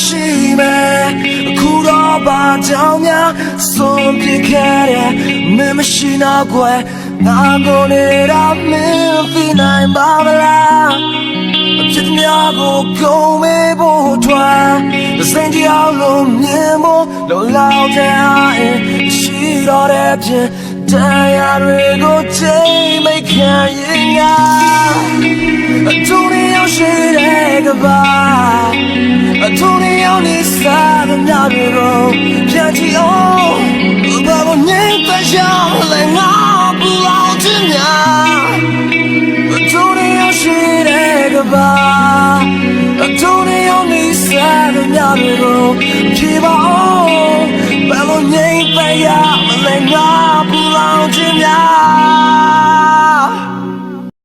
ရှိမယ်အခုတော့ဘာကြောင့်များဆုံးဖြတ်ခဲ့တယ်မင်းမရှိတော့ကွယ်ငါကိုနေတာမင်းသိနိုင်ပါမလားဖြစ်များကိုကုန်မေးဖို့ထွက်စင်ကြအောင်လို့မြင်ဖို့လုံလောက်တဲ့အားရှိတော့တဲ့ပြင်တရားတွေကိုချိန်မိတ်ခံရင်ငါအထူးနေရောက်ရှိတဲ့ကဘာအထူးနေရောက်နေစားတဲ့ညတွေကိုပြန်ကြည့်အောင်ဘာလို့နေတကြောင်လဲငါပူအောင်ချင်များအထူးနေရောက်ရှိတဲ့ကဘာ